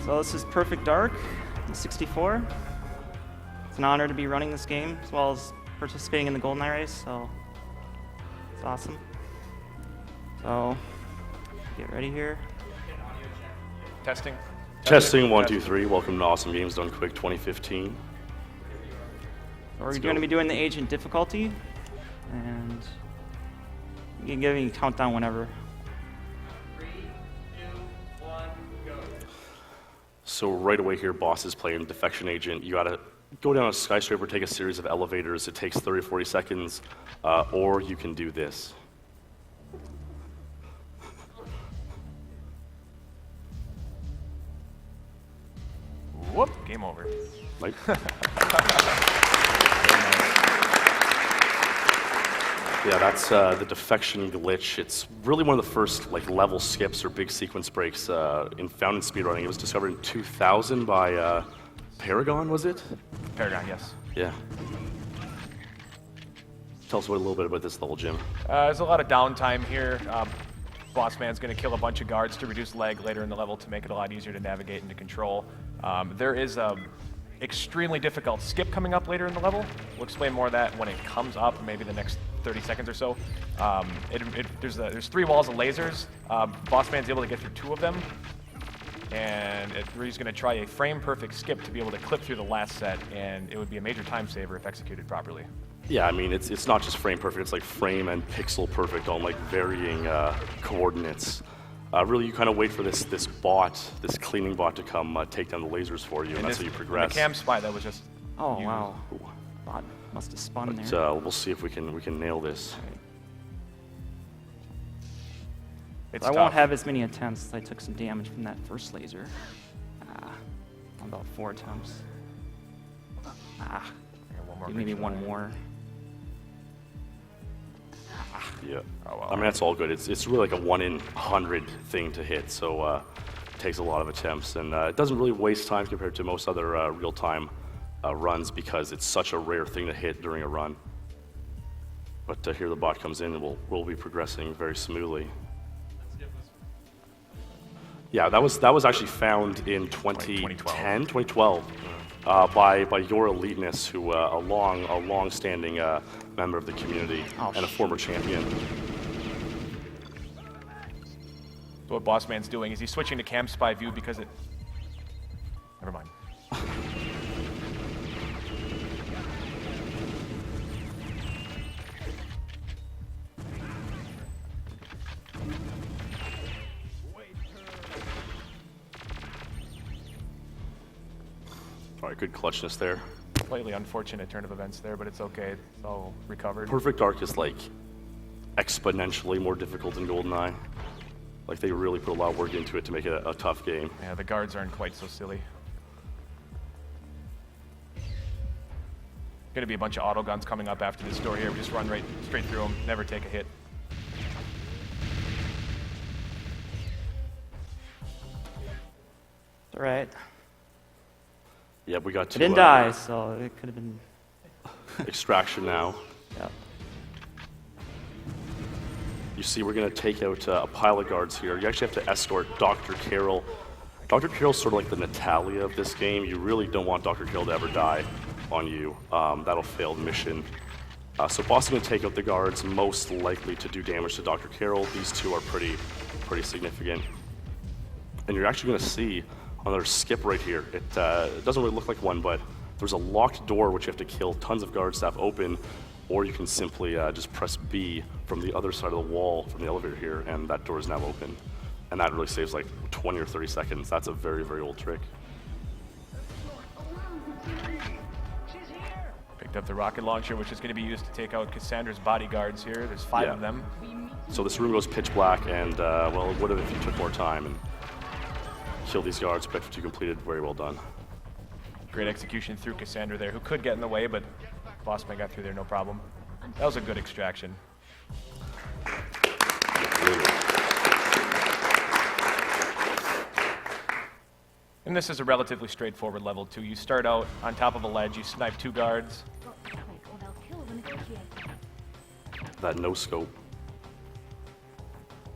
So this is Perfect Dark, 64. It's an honor to be running this game, as well as participating in the GoldenEye race, so it's awesome. So, get ready here. Testing. Testing, 1, 2, 3. Welcome to Awesome Games Done Quick 2015. So we're going to be doing the agent difficulty, and you can give me a countdown whenever. 3, 2, 1, go. So right away here, Boss is playing Defection Agent. You gotta go down a skyscraper, take a series of elevators. It takes 30 or 40 seconds, or you can do this. Whoop, game over. Like, yeah, that's the Defection glitch. It's really one of the first level skips or big sequence breaks found in speedrunning. It was discovered in 2000 by Paragon, was it? Paragon, yes. Yeah. Tell us a little bit about this level, Jim. There's a lot of downtime here. Bossman's going to kill a bunch of guards to reduce lag later in the level to make it a lot easier to navigate and to control. There is a extremely difficult skip coming up later in the level. We'll explain more of that when it comes up, maybe the next 30 seconds or so. There's 3 walls of lasers. Bossman's able to get through 2 of them, and he's going to try a frame-perfect skip to be able to clip through the last set, and it would be a major time saver if executed properly. Yeah, I mean, it's not just frame perfect, it's like frame and pixel perfect on varying coordinates. Really, you kind of wait for this cleaning bot to come take down the lasers for you, and that's how you progress. The cam spy, that was just... Oh, wow. Bot must have spun there. We'll see if we can nail this. It's I tough. won't have as many attempts. I took some damage from that first laser. About 4 attempts. Maybe one more. Yeah. Oh, well. I mean, that's all good. It's really like a 1 in 100 thing to hit, so it takes a lot of attempts, and it doesn't really waste time compared to most other real-time runs because it's such a rare thing to hit during a run. But here the bot comes in, and we'll be progressing very smoothly. Yeah, that was actually found in 2012 by your eliteness, who a long-standing member of the community and a former champion. So what Bossman's doing is he's switching to cam spy view because it... Never mind. All right, good clutchness there. Slightly unfortunate turn of events there, but it's okay. It's all recovered. Perfect Dark is exponentially more difficult than GoldenEye. They really put a lot of work into it to make it a tough game. Yeah, the guards aren't quite so silly. Gonna be a bunch of auto guns coming up after this door here. We just run straight through them, never take a hit. All right. Yeah, we got to... I didn't die, so it could have been... Extraction now. Yep. You see, we're going to take out a pile of guards here. You actually have to escort Dr. Carroll. Dr. Carroll's sort of like the Natalia of this game. You really don't want Dr. Carroll to ever die on you. That'll fail the mission. So Boss is going to take out the guards most likely to do damage to Dr. Carroll. These 2 are pretty significant. And you're actually going to see on their skip right here, it doesn't really look like one, but there's a locked door which you have to kill tons of guards to have open, or you can simply just press B from the other side of the wall from the elevator here, and that door is now open. And that really saves 20 or 30 seconds. That's a very, very old trick. Picked up the rocket launcher, which is going to be used to take out Cassandra's bodyguards here. There's 5 of them. So this room goes pitch black, and well, it would have if you took more time and kill these guards. Objective 2 completed. Very well done. Great execution through Cassandra there, who could get in the way, but Bossman got through there no problem. That was a good extraction. And this is a relatively straightforward level 2. You start out on top of a ledge, you snipe 2 guards. That no scope.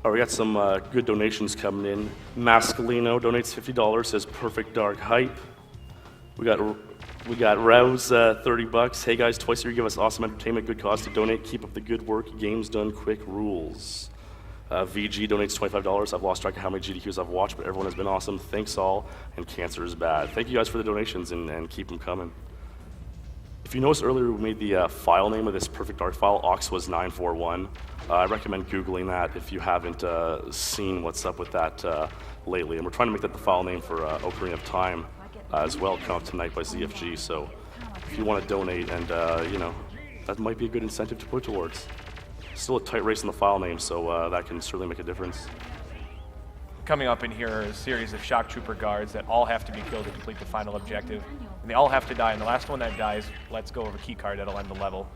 All right, we got some good donations coming in. Mascalino donates $50, says perfect dark hype. We got Rouse, $30. Hey guys, twice a year give us awesome entertainment, good cause to donate. Keep up the good work. Games done quick rules. VG donates $25. I've lost track of how many GDQs I've watched, but everyone has been awesome. Thanks all, and cancer is bad. Thank you guys for the donations and keep them coming. If you noticed earlier, we made the file name of this perfect dark file, aux was 941. I recommend Googling that if you haven't seen what's up with that lately. And we're trying to make that the file name for Ocarina of Time as well, come up tonight by ZFG. So if you want to donate, and you know, that might be a good incentive to put towards. Still a tight race in the file name, so that can certainly make a difference. Coming up in here are a series of shock trooper guards that all have to be killed to complete the final objective. And they all have to die, and the last one that dies lets go of a key card that'll end the level.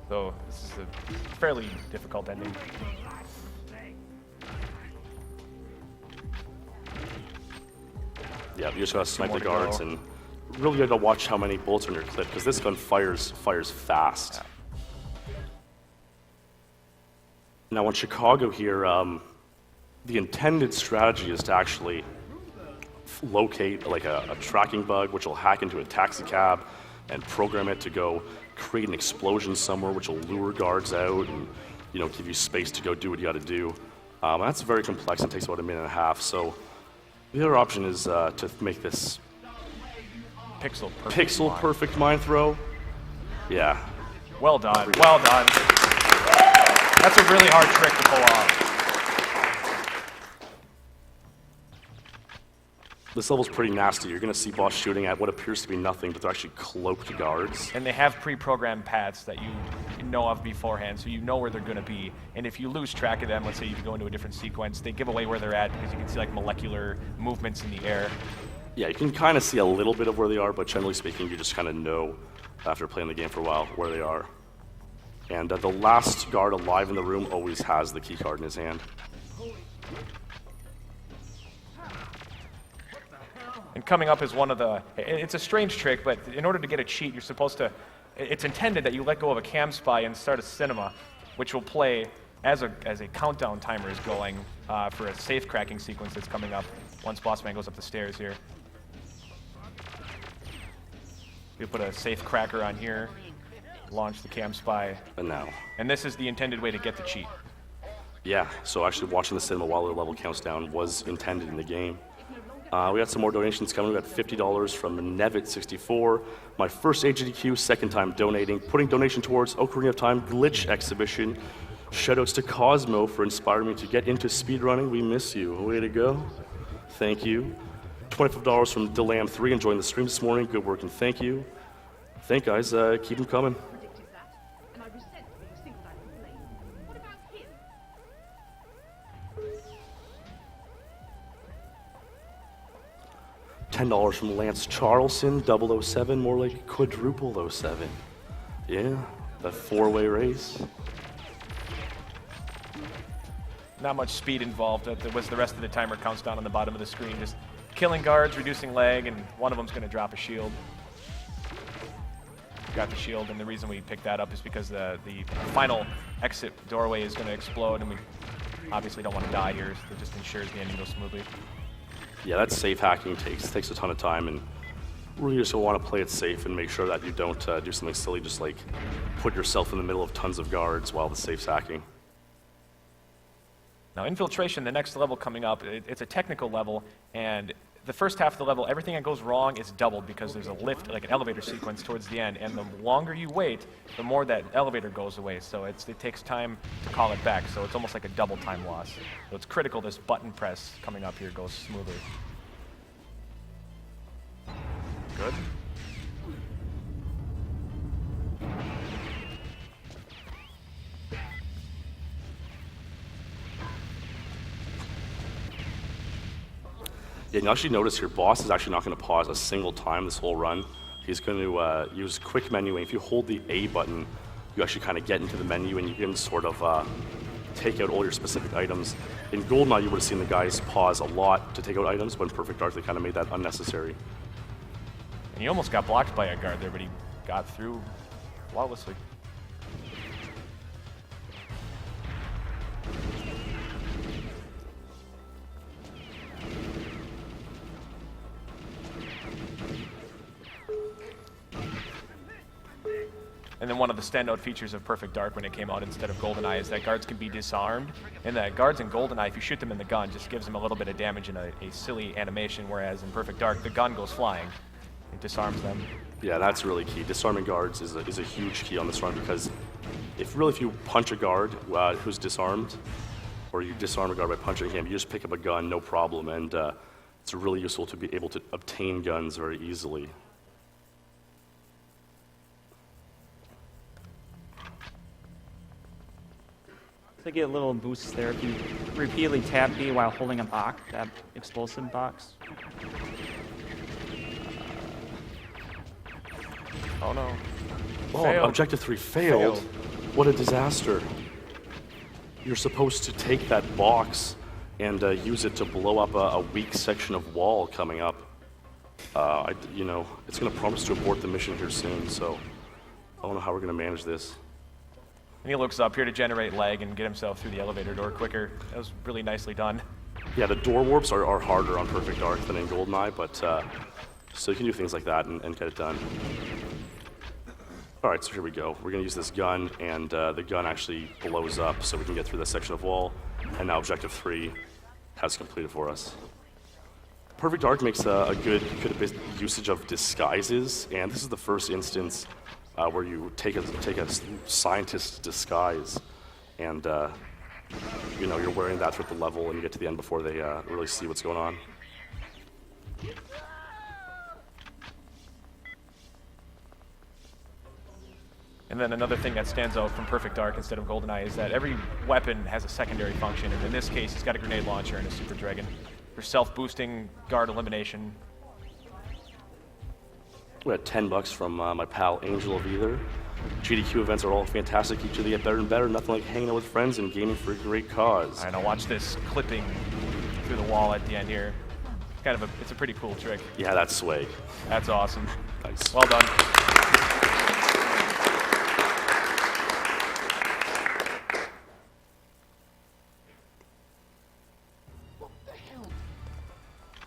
So this is a fairly difficult ending. Yeah, you just gotta snipe the guards, and really gotta watch how many bullets are in your clip, because this gun fires fast. Yeah. Now in Chicago here, the intended strategy is to actually locate like a tracking bug, which will hack into a taxi cab and program it to go create an explosion somewhere, which will lure guards out and, you know, give you space to go do what you gotta do. That's very complex and takes about a minute and a half. So the other option is to make this Pixel perfect mine throw. Yeah. Well done. Well done. That's a really hard trick to pull off. This level's pretty nasty. You're gonna see boss shooting at what appears to be nothing, but they're actually cloaked guards. And they have pre-programmed paths that you know of beforehand, so you know where they're gonna be. And if you lose track of them, let's say you go into a different sequence, they give away where they're at because you can see like molecular movements in the air. Yeah, you can kind of see a little bit of where they are, but generally speaking, you just kind of know after playing the game for a while where they are. And the last guard alive in the room always has the key card in his hand. And coming up is one of the, it's a strange trick, but in order to get a cheat, you're supposed to, it's intended that you let go of a cam spy and start a cinema, which will play as a countdown timer is going for a safe cracking sequence that's coming up once Bossman goes up the stairs here. You put a safe cracker on here, launch the cam spy. And now. And this is the intended way to get the cheat. Yeah, so actually watching the cinema while the level counts down was intended in the game. We got some more donations coming. We got $50 from Nevitt64. My first AGDQ, second time donating. Putting donation towards Ocarina of Time Glitch Exhibition. Shoutouts to Cosmo for inspiring me to get into speedrunning. We miss you. Way to go. Thank you. $25 from Delam3, enjoying the stream this morning. Good work and thank you. Thank guys. Keep them coming. $10 from Lance Charleston, 007, more like quadruple 07. Yeah, that four-way race. Not much speed involved. That was the rest of the timer counts down on the bottom of the screen. Just killing guards, reducing lag, and one of them's going to drop a shield. Got the shield, and the reason we picked that up is because the final exit doorway is going to explode, and we obviously don't want to die here, so it just ensures the ending goes smoothly. Yeah, that safe hacking takes a ton of time, and really just want to play it safe and make sure that you don't do something silly, just like put yourself in the middle of tons of guards while the safe's hacking. Now, Infiltration, the next level coming up, it's a technical level, and the first half of the level, everything that goes wrong is doubled because there's a lift, like an elevator sequence towards the end, and the longer you wait, the more that elevator goes away, so it takes time to call it back, so it's almost like a double time loss. So it's critical this button press coming up here goes smoothly. Good. Yeah, you actually notice your boss is actually not going to pause a single time this whole run. He's going to use quick menuing. If you hold the A button, you actually kind of get into the menu and you can sort of take out all your specific items. In GoldenEye, you would have seen the guys pause a lot to take out items, but in Perfect Dark, they kind of made that unnecessary. And he almost got blocked by a guard there, but he got through flawlessly. then one of the standout features of Perfect Dark when it came out instead of GoldenEye is that guards can be disarmed, and that guards in GoldenEye, if you shoot them in the gun, just gives them a little bit of damage in a silly animation, whereas in Perfect Dark, the gun goes flying. It disarms them. Yeah, that's really key. Disarming guards is a huge key on this run, because if you punch a guard who's disarmed, or you disarm a guard by punching him, you just pick up a gun, no problem, and it's really useful to be able to obtain guns very easily. To get a little boost there if you repeatedly tap B while holding a box, that explosive box. Oh no. Oh, Failed. Objective 3 failed. What a disaster. You're supposed to take that box and use it to blow up a weak section of wall coming up. It's going to promise to abort the mission here soon, so I don't know how we're going to manage this. And he looks up here to generate lag and get himself through the elevator door quicker. That was really nicely done. Yeah, the door warps are harder on Perfect Dark than in GoldenEye, but so you can do things like that and get it done. All right, so here we go. We're going to use this gun, and the gun actually blows up so we can get through this section of wall, and now Objective 3 has completed for us. Perfect Dark makes a good usage of disguises, and this is the first instance where you take a scientist's disguise, and you're wearing that throughout the level, and you get to the end before they really see what's going on. And then another thing that stands out from Perfect Dark instead of GoldenEye is that every weapon has a secondary function, and in this case, he's got a grenade launcher and a Super Dragon. For self-boosting, guard elimination. We had $10 from my pal Angel of Either. GDQ events are all fantastic. Each of them get better and better. Nothing like hanging out with friends and gaming for a great cause. I know. Watch this clipping through the wall at the end here. It's a pretty cool trick. Yeah, that's swag. That's awesome. Nice. Well done.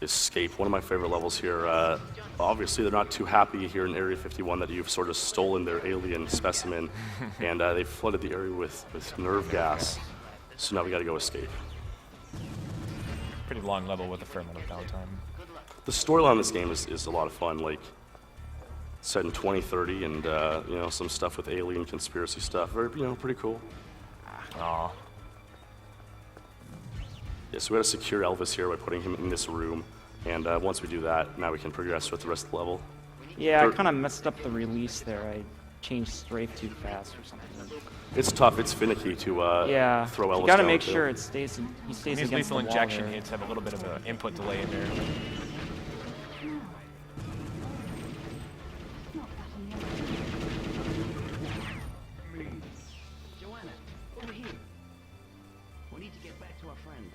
Escape, one of my favorite levels here. Obviously, they're not too happy here in Area 51 that you've sort of stolen their alien specimen, and they flooded the area with nerve gas. So now we got to go escape. Pretty long level with a fair amount of downtime. The storyline in this game is a lot of fun. Like, set in 2030, and some stuff with alien conspiracy stuff. Very, pretty cool. Aw. Yeah, so we got to secure Elvis here by putting him in this room, and once we do that, now we can progress with the rest of the level. Yeah, I kind of messed up the release there. I changed strafe too fast or something. It's tough. It's finicky to throw Elvis you got to down make too. sure it stays. He stays These against the lethal wall injection there. hits have a little bit of an input delay in there. Joanna, over here. We need to get back to our friend.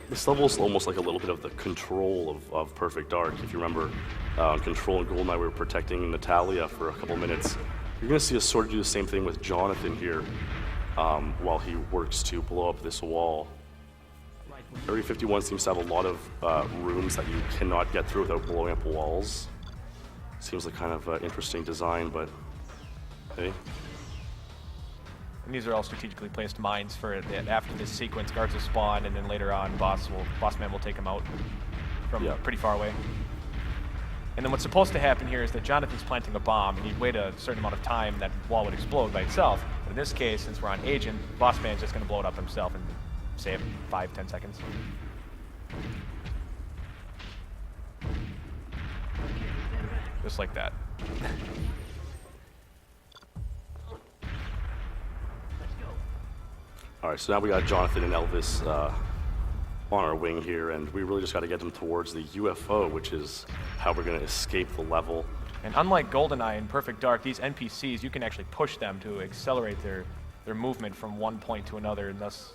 This level is almost like a little bit of the control of Perfect Dark. If you remember, on Control and GoldenEye, we were protecting Natalia for a couple minutes. You're going to see us sort of do the same thing with Jonathan here while he works to blow up this wall. Area 51 seems to have a lot of rooms that you cannot get through without blowing up walls. Seems like kind of interesting design, but hey. And these are all strategically placed mines for after this sequence, guards will spawn, and then later on, Bossman will take them out from pretty far away. And then what's supposed to happen here is that Jonathan's planting a bomb, and he'd wait a certain amount of time, and that wall would explode by itself. But in this case, since we're on Agent, Bossman's just going to blow it up himself in, say, 5-10 seconds. Just like that. All right, so now we got Jonathan and Elvis on our wing here, and we really just got to get them towards the UFO, which is how we're going to escape the level. And unlike GoldenEye and Perfect Dark, these NPCs, you can actually push them to accelerate their movement from one point to another, and thus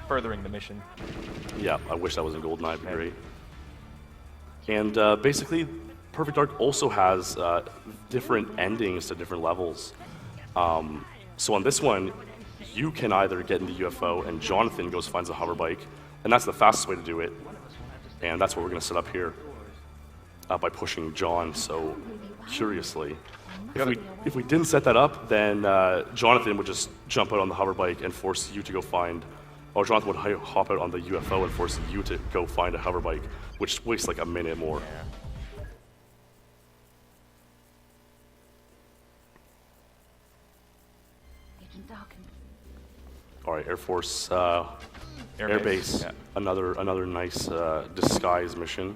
furthering the mission. Yeah, I wish that was in GoldenEye, it'd be great. And basically, Perfect Dark also has different endings to different levels. So on this one, you can either get in the UFO and Jonathan goes finds a hover bike, and that's the fastest way to do it. And that's what we're going to set up here by pushing John. So curiously. If we didn't set that up, then Jonathan would just jump out on the hover bike and force you to go find, or Jonathan would hop out on the UFO and force you to go find a hover bike, which wastes like a minute more. Agent Darkin. All right, Air Force Air Airbase, Base, yeah. another nice disguise mission.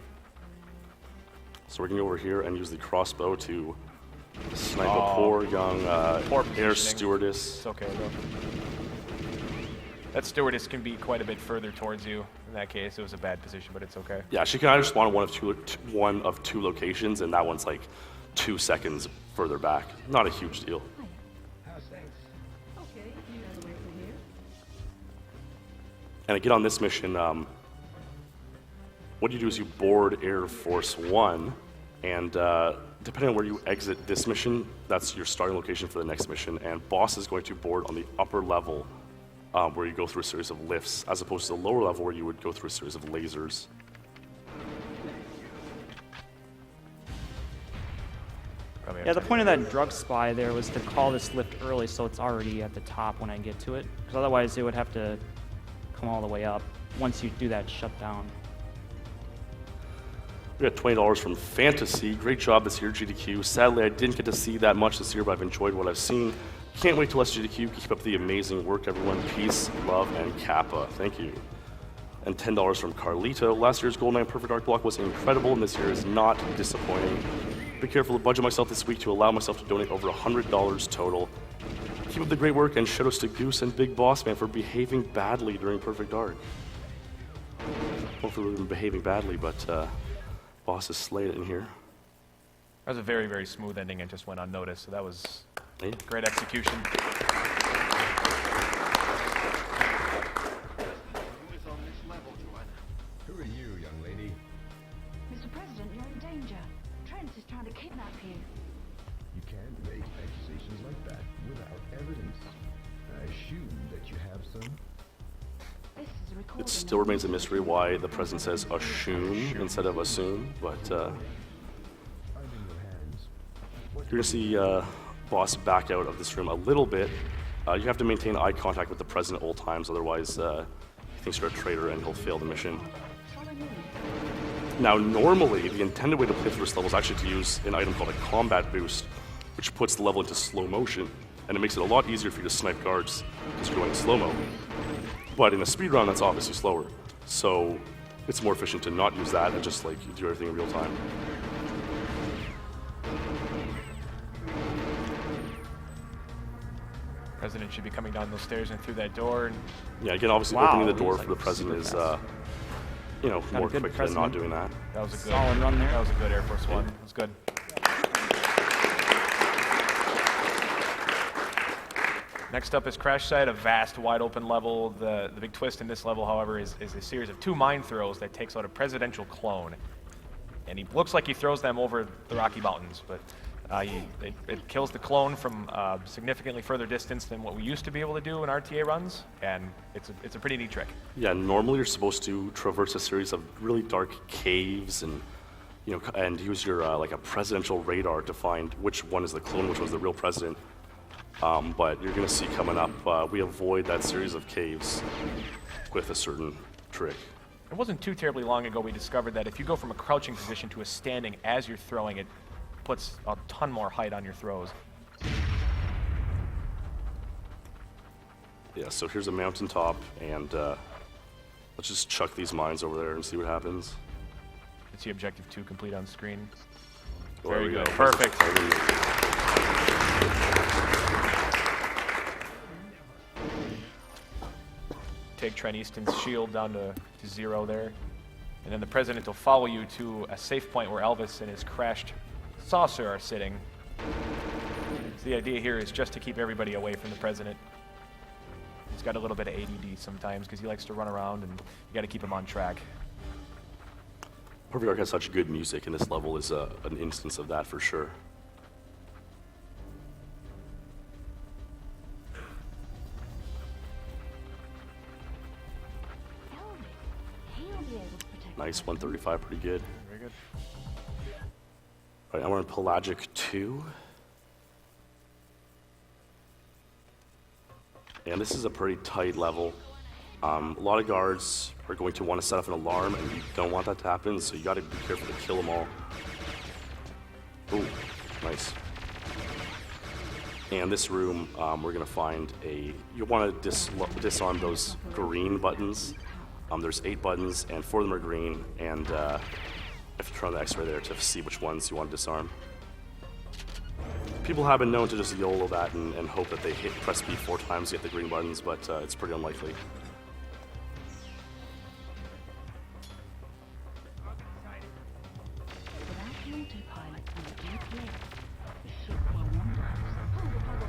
So we're gonna go over here and use the crossbow to snipe a poor young Poor air positioning. stewardess. It's okay though. That stewardess can be quite a bit further towards you. In that case, it was a bad position, but it's okay. Yeah, she can either spawn at one of two locations, and that one's like 2 seconds further back. Not a huge deal. How's things? Okay, you know the way from here. And again, on this mission, what you do is you board Air Force One, and depending on where you exit this mission, that's your starting location for the next mission. And Boss is going to board on the upper level, where you go through a series of lifts, as opposed to the lower level where you would go through a series of lasers. Probably Yeah, have the time point to- of that drug spy there was to call this lift early so it's already at the top when I get to it. Because otherwise it would have to come all the way up once you do that shutdown. We got $20 from Fantasy. Great job this year, GDQ. Sadly, I didn't get to see that much this year, but I've enjoyed what I've seen. Can't wait till SGDQ. Keep up the amazing work, everyone. Peace, love, and Kappa. Thank you. And $10 from Carlito. Last year's Goldeneye Perfect Art Block was incredible, and this year is not disappointing. Be careful to budget myself this week to allow myself to donate over $100 total. Keep up the great work, and shout outs to Goose and Big Bossman for behaving badly during Perfect Art. Hopefully we've been behaving badly, but Boss has slayed it in here. That was a very, very smooth ending and just went unnoticed, so that was Yeah. great execution. Who is on this level, Joanna? Who are you, young lady? Mr. President, you're in danger. Trent is trying to kidnap you. You can't make accusations like that without evidence. I assume that you have some. This is a recording. It still remains a mystery why the president says assume instead of assume, but I'm in your hands. you're gonna see Boss back out of this room a little bit. You have to maintain eye contact with the president at all times, otherwise he thinks you're a traitor and he'll fail the mission. Follow me. Now, normally, the intended way to play through this level is actually to use an item called a combat boost, which puts the level into slow motion, and it makes it a lot easier for you to snipe guards because you're going in slow-mo. But in a speedrun, that's obviously slower, so it's more efficient to not use that and just like do everything in real time. President should be coming down those stairs and through that door. And Yeah, again, obviously Wow, opening the he door was, for the like, president is, super fast. more a good quick than not president. doing that. that was a good Solid run there. That was a good Air Force One. It was good. Next up is Crash Site, a vast, wide open level. The big twist in this level, however, is a series of 2 mine throws that takes out a presidential clone. And he looks like he throws them over the Rocky Mountains, but it kills the clone from significantly further distance than what we used to be able to do in RTA runs, and it's a pretty neat trick. Yeah, normally you're supposed to traverse a series of really dark caves and and use your like a presidential radar to find which one is the clone, which was the real president. But you're gonna see coming up, we avoid that series of caves with a certain trick. It wasn't too terribly long ago we discovered that if you go from a crouching position to a standing as you're throwing, it puts a ton more height on your throws. Yeah, so here's a mountaintop, and let's just chuck these mines over there and see what happens. You can see objective 2 complete on screen. Oh, there Very we good. go. Perfect. Take Trent Easton's shield down to 0 there. And then the president will follow you to a safe point where Elvis and his crashed saucer are sitting. So the idea here is just to keep everybody away from the president. He's got a little bit of ADD sometimes because he likes to run around, and you got to keep him on track. Perfect Arc has such good music, and this level is an instance of that for sure. Elvis, he'll be able to protect Nice, the president. 135, pretty good. Very good. All right, now we're in Pelagic 2. And this is a pretty tight level. A lot of guards are going to want to set up an alarm, and you don't want that to happen, so you got to be careful to kill them all. Ooh, nice. And this room, we're going to find you want to disarm those green buttons. There's 8 buttons, and 4 of them are green, and if you turn on the X-ray there to see which ones you want to disarm. People have been known to just YOLO that and hope that they press B 4 times to get the green buttons, but it's pretty unlikely.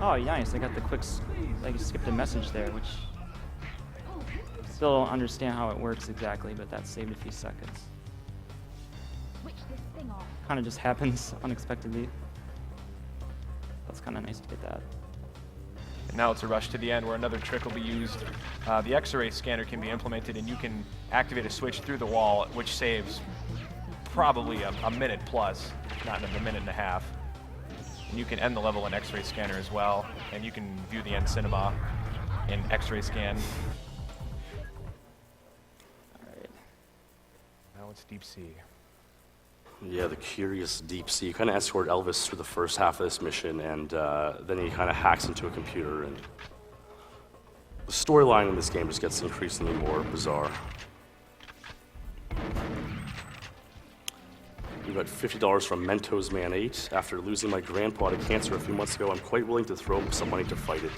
Oh, nice. I got the quick. I skipped a message there, which still don't understand how it works exactly, but that saved a few seconds. Switch this thing off. Kind of just happens unexpectedly. That's kind of nice to get that. And now it's a rush to the end where another trick will be used. The X-ray scanner can be implemented, and you can activate a switch through the wall, which saves probably a minute plus, not a minute and a half. And you can end the level in X-ray scanner as well, and you can view the end cinema in X-ray scan. All right. Now it's deep sea. Yeah, the curious deep sea. You kind of escort Elvis through the first half of this mission, and then he kind of hacks into a computer, and the storyline in this game just gets increasingly more bizarre. We got $50 from Mentos Man 8. After losing my grandpa to cancer a few months ago, I'm quite willing to throw some money to fight it.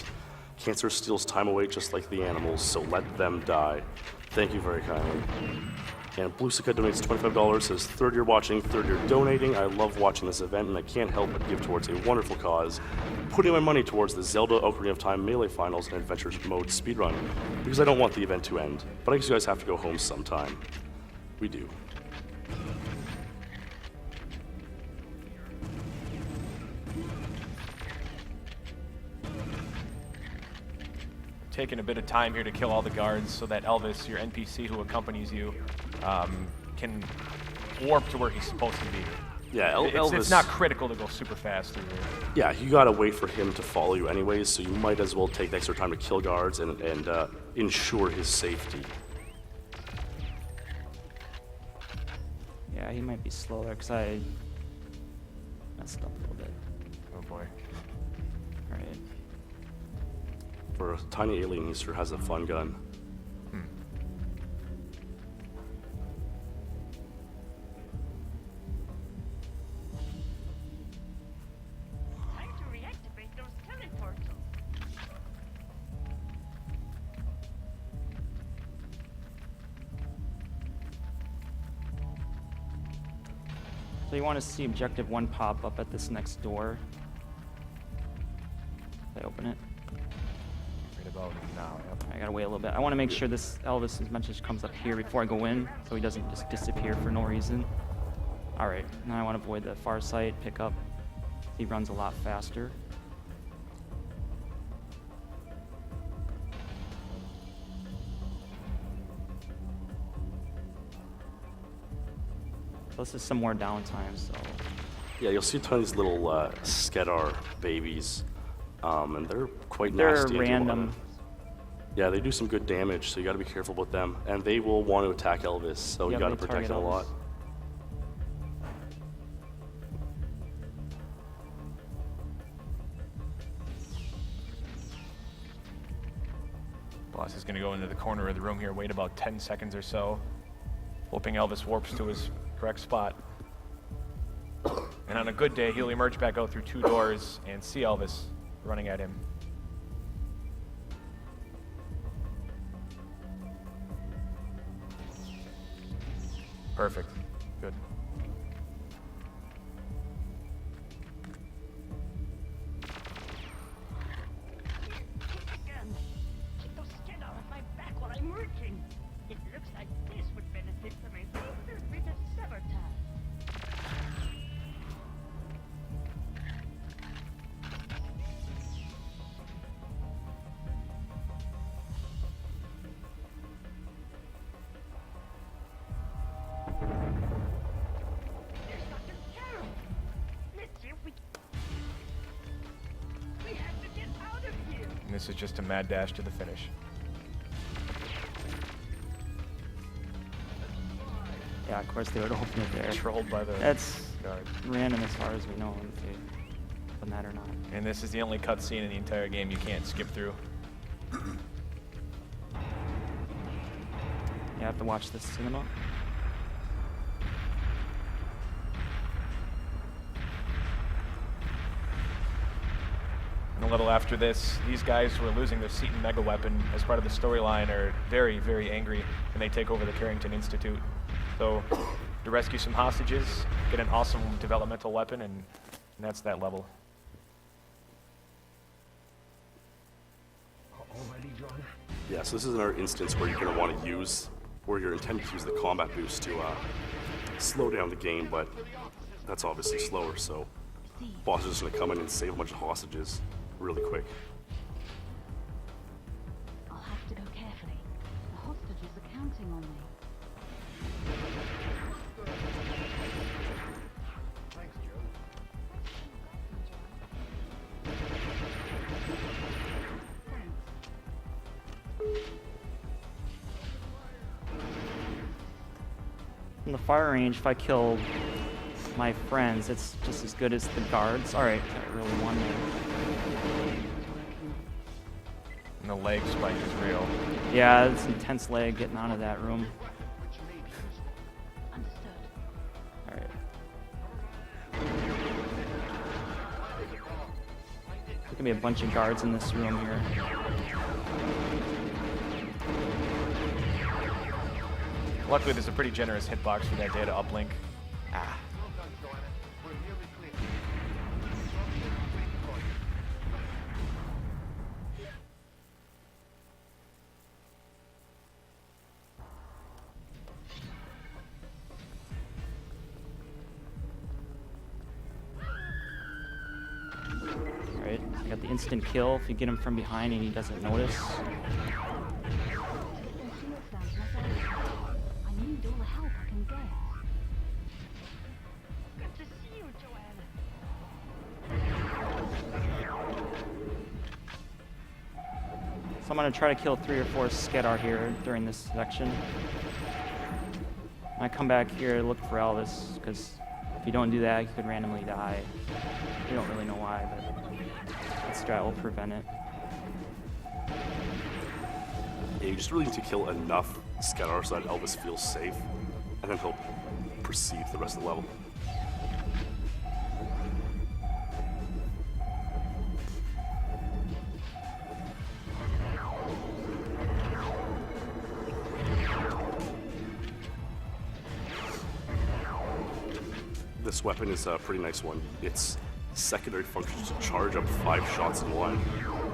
Cancer steals time away just like the animals, so let them die. Thank you very kindly. And Bluesica donates $25, says, third year watching, third year donating. I love watching this event, and I can't help but give towards a wonderful cause, putting my money towards the Zelda Ocarina of Time Melee Finals and Adventure Mode Speedrun, because I don't want the event to end. But I guess you guys have to go home sometime. We do. Taking a bit of time here to kill all the guards so that Elvis, your NPC who accompanies you, can warp to where he's supposed to be. Yeah, Elvis. It's not critical to go super fast through here. Yeah, you gotta wait for him to follow you anyways, so you might as well take the extra time to kill guards and ensure his safety. Yeah, he might be slower because I messed up a little bit. Oh boy. All right. For a tiny alien, he sure has a fun gun. Time to reactivate those teleportals. So you want to see objective 1 pop up at this next door. If I open it. Right about now, yep. I gotta wait a little bit. I want to make sure this Elvis's message comes up here before I go in, so he doesn't just disappear for no reason. All right, now I want to avoid the far side, pick up. He runs a lot faster. This is some more downtime, so. Yeah, you'll see a ton of these little Skedar babies, and they're quite They're nasty. random. Yeah, they do some good damage, so you got to be careful with them. And they will want to attack Elvis, so Yeah, you got to they protect target him a lot. Elvis. Boss is going to go into the corner of the room here, wait about 10 seconds or so, hoping Elvis warps to his correct spot. And on a good day, he'll emerge back out through 2 doors and see Elvis running at him. Perfect. Good. Again. Keep those skin off my back while I'm working. It looks like this would benefit from a little bit of sabotage. this is just a mad dash to the finish. Yeah, of course they would open it there. Controlled by the That's guard. random as far as we know if they open that or not. And this is the only cutscene in the entire game you can't skip through. You have to watch this cinema. And a little after this, these guys who are losing their Seton mega weapon as part of the storyline are very, very angry, and they take over the Carrington Institute. So, to rescue some hostages, get an awesome developmental weapon, and that's that level. Already, John? Yeah, so this is another instance where you're going to want to use, where you're intended to use the combat boost to slow down the game, but that's obviously slower, so boss is just going to come in and save a bunch of hostages really quick. I'll have to go carefully. The hostages are counting on me. From the fire range, if I kill my friends, it's just as good as the guards. Alright, I really won there. And the leg spike is real. Yeah, it's intense lag getting out of that room. Understood. Alright. There's gonna be a bunch of guards in this room here. Luckily, there's a pretty generous hitbox for that data uplink. Ah. Alright, I got the instant kill if you get him from behind and he doesn't notice. Their shield stands myself. I need all the help I can get. Good to see you, Joanna. So I'm gonna try to kill 3 or 4 Skedar here during this section. When I come back here, look for Elvis, because if you don't do that, you could randomly die. You don't really know why, but that strat will prevent it. Yeah, you just really need to kill enough Skedar so that Elvis feels safe, and then he'll proceed to the rest of the level. This weapon is a pretty nice one. Its secondary function is to charge up 5 shots in one,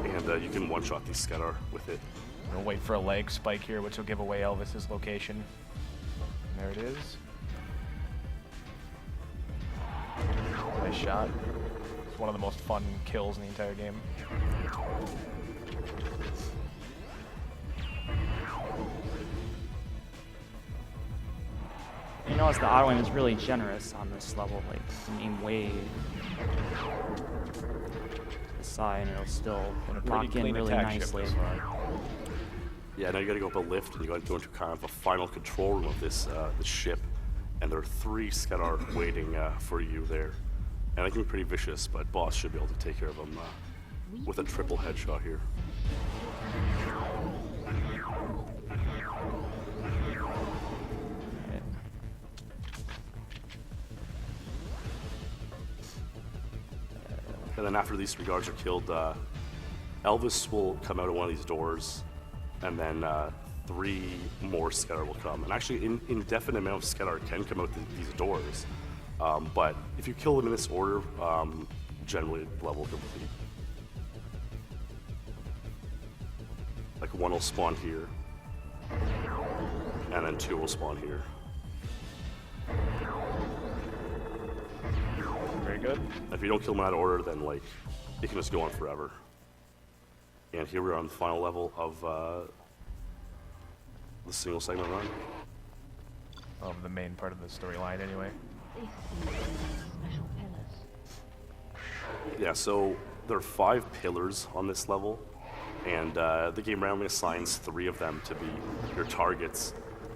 and you can one-shot these Skedar with it. We'll wait for a leg spike here, which will give away Elvis's location. There it is. Nice shot. It's one of the most fun kills in the entire game. You notice the auto aim is really generous on this level. Like, you can aim way to the side and it'll still And a lock pretty in clean really attack ship nicely. this far. Yeah, now you gotta go up a lift, and you gotta go into kind of a final control room of this ship, and there are 3 Skedar waiting for you there. And they can be pretty vicious, but boss should be able to take care of them with a triple headshot here. Alright. And then after these 3 guards are killed, Elvis will come out of one of these doors, and then 3 more Skedar will come. And actually, an indefinite amount of Skedar can come out these doors. But if you kill them in this order, generally the level will complete. Like 1 will spawn here, and then 2 will spawn here. Very good. If you don't kill them in that order, then like it can just go on forever. And here we're on the final level of the single segment run. Of the main part of the storyline, anyway. This seems to be special pillars. Yeah, so there are 5 pillars on this level, and the game randomly assigns 3 of them to be your targets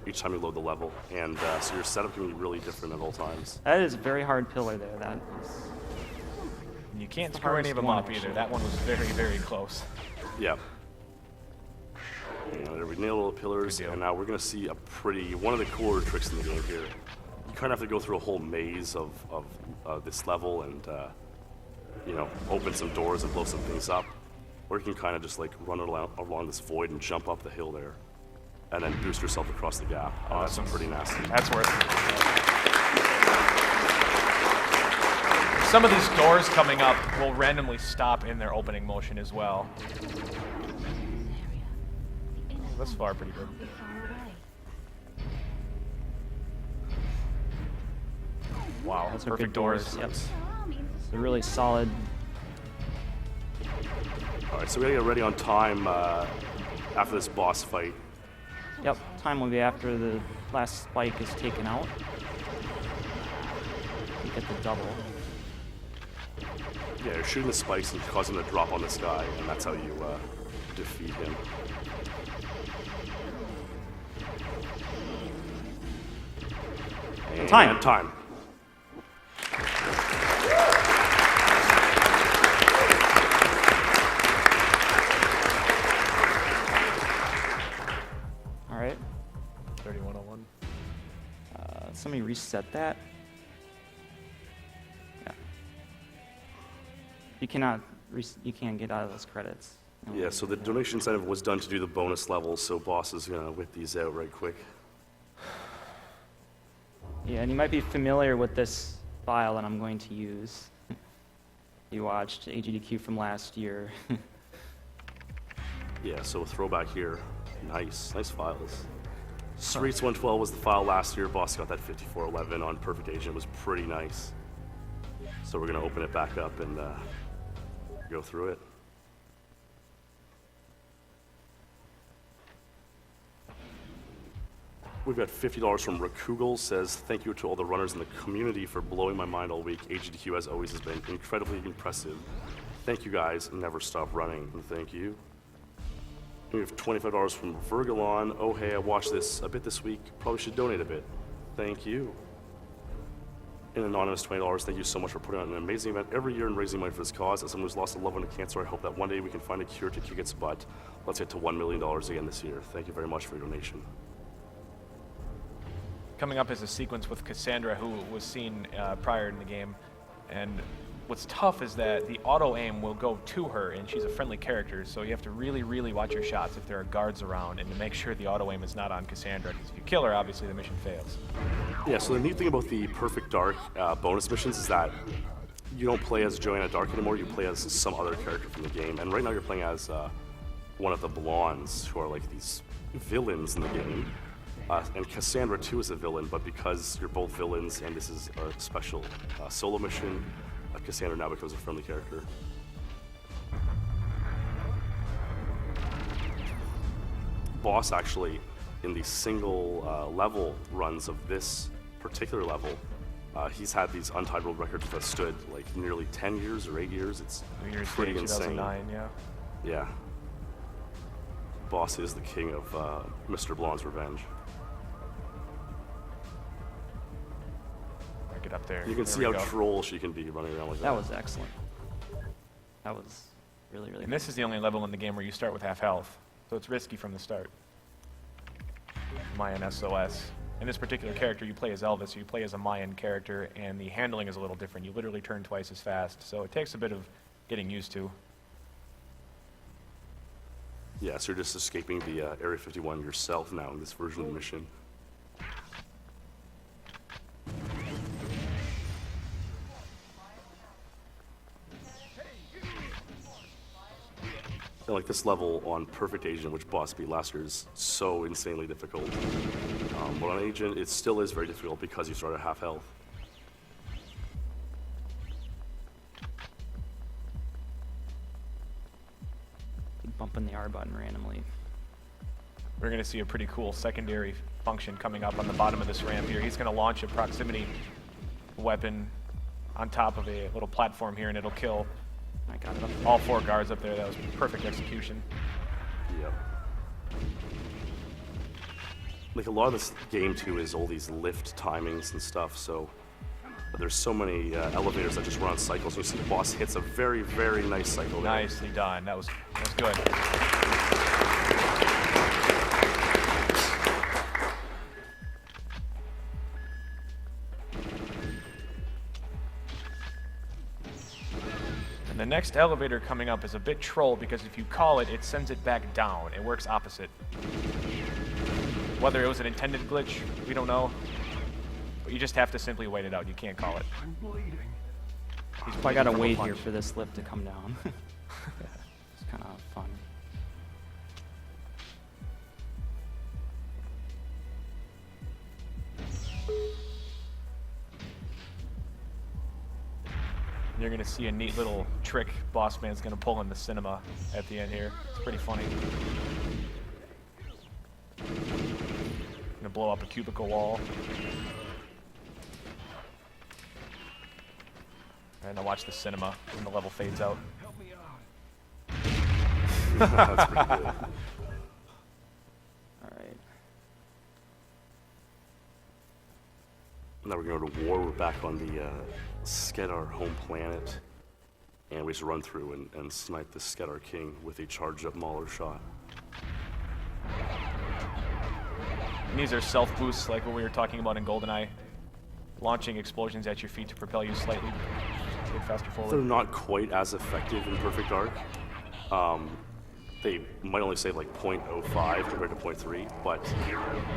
each time you load the level, and so your setup can be really different at all times. That is a very hard pillar there. That is. And you can't the screw any of them hardest up one, either. actually. That one was very, very close. Yeah. And there we nailed all the pillars, Good deal. and now we're going to see one of the cooler tricks in the game here. You kind of have to go through a whole maze of this level and, you know, open some doors and blow some things up. Or you can kind of just like run along this void and jump up the hill there. And then boost yourself across the gap. Awesome. That's pretty nasty. That's worth it. Some of these doors coming up will randomly stop in their opening motion as well. Thus far, pretty good. Wow, Those are perfect good doors. Yep. They're really solid. All right, so we gotta get ready on time after this boss fight. Yep. Time will be after the last spike is taken out. You get the double. Yeah, you're shooting the spikes and causing them to drop on this guy, and that's how you defeat him. And Time. Time. All right. 3101. Somebody reset that. Yeah. You cannot. You can't get out of those credits. No. Yeah, so the donation incentive was done to do the bonus levels, so boss is gonna whip these out right quick. Yeah, and you might be familiar with this file that I'm going to use. You watched AGDQ from last year. Yeah, so a throwback here. Nice files. Streets 112 was the file last year. Boss got that 5411 on Perfect Agent. It was pretty nice. So we're gonna open it back up and go through it. We've got $50 from Rakugel, says, thank you to all the runners in the community for blowing my mind all week. AGDQ, as always, has been incredibly impressive. Thank you guys, never stop running, and thank you. We have $25 from Virgilon. Oh, hey, I watched this a bit this week. Probably should donate a bit. Thank you. An anonymous $20. Thank you so much for putting on an amazing event every year and raising money for this cause. As someone who's lost a loved one to cancer, I hope that one day we can find a cure to kick its butt. Let's get to $1 million again this year. Thank you very much for your donation. Coming up is a sequence with Cassandra, who was seen prior in the game, and what's tough is that the auto-aim will go to her, and she's a friendly character, so you have to really, really watch your shots if there are guards around, and to make sure the auto-aim is not on Cassandra, because if you kill her, obviously the mission fails. Yeah, so the neat thing about the Perfect Dark bonus missions is that you don't play as Joanna Dark anymore, you play as some other character from the game, and right now you're playing as one of the Blondes, who are like these villains in the game. And Cassandra too is a villain, but because you're both villains and this is a special solo mission, Cassandra now becomes a friendly character. Boss actually, in the single level runs of this particular level, he's had these untied world records that stood like nearly 10 years or 8 years. It's pretty insane. 2009, yeah. Yeah. Boss is the king of Mr. Blonde's revenge. Get up there. You can There see we how go. troll she can be running around like that. That was excellent. That was really, really And this is the only level in the game where you start with half health, so it's risky from the start. Mayan SOS. In this particular character, you play as Elvis, so you play as a Mayan character, and the handling is a little different. You literally turn twice as fast, so it takes a bit of getting used to. Yeah, so you're just escaping the Area 51 yourself now in this version of the mission. And like this level on Perfect Agent, which Boss beat last year, is so insanely difficult. But on Agent, it still is very difficult because you start at half health. Keep bumping the R button randomly. We're going to see a pretty cool secondary function coming up on the bottom of this ramp here. He's going to launch a proximity weapon on top of a little platform here, and it'll kill I got it up. all 4 guards up there. That was perfect execution. Yep. Like a lot of this game too is all these lift timings and stuff, so there's so many elevators that just run on cycles. You see the boss hits a very, very nice cycle there. Nicely done. That was good. And the next elevator coming up is a bit troll because if you call it, it sends it back down. It works opposite. Whether it was an intended glitch, we don't know. But you just have to simply wait it out. You can't call it. I'm bleeding. I gotta from a wait punch. here for this lift to come down. It's kind of fun. And you're gonna see a neat little trick Bossman's gonna pull in the cinema at the end here. It's pretty funny. Gonna blow up a cubicle wall. And I'll watch the cinema when the level fades out. Help me out. That's pretty good. All right. Now we're going to war. We're back on the Skedar home planet. And we just run through and snipe the Skedar King with a charged up Mauler shot. And these are self boosts like what we were talking about in GoldenEye. Launching explosions at your feet to propel you slightly to get faster They're forward. not quite as effective in Perfect Dark. They might only save like 0.05 compared to 0.3, but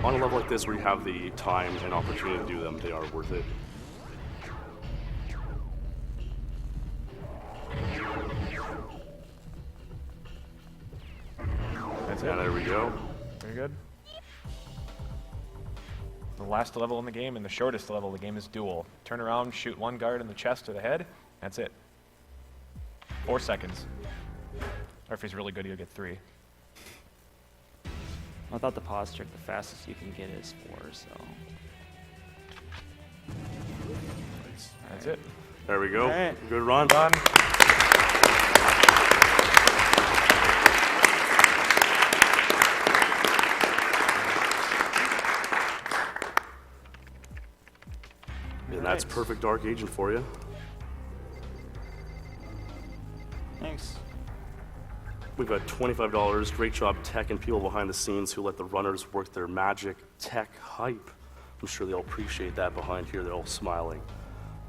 on a level like this where you have the time and opportunity to do them, they are worth it. That's And it. there we go. Very good. The last level in the game and the shortest level of the game is Duel. Turn around, shoot one guard in the chest or the head. That's it. 4 seconds. Or if he's really good, he'll get 3. Without the pause trick, the fastest you can get is 4, so. That's it. There we go. All right. Good run. Done. And that's Right. Perfect Dark Agent for you. Thanks. We've got $25. Great job, tech and people behind the scenes who let the runners work their magic. Tech hype. I'm sure they all appreciate that behind here. They're all smiling.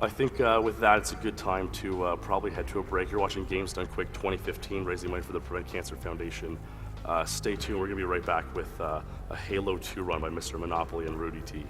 I think with that, it's a good time to probably head to a break. You're watching Games Done Quick 2015, raising money for the Prevent Cancer Foundation. Stay tuned. We're going to be right back with a Halo 2 run by Mr. Monopoly and Rudy T.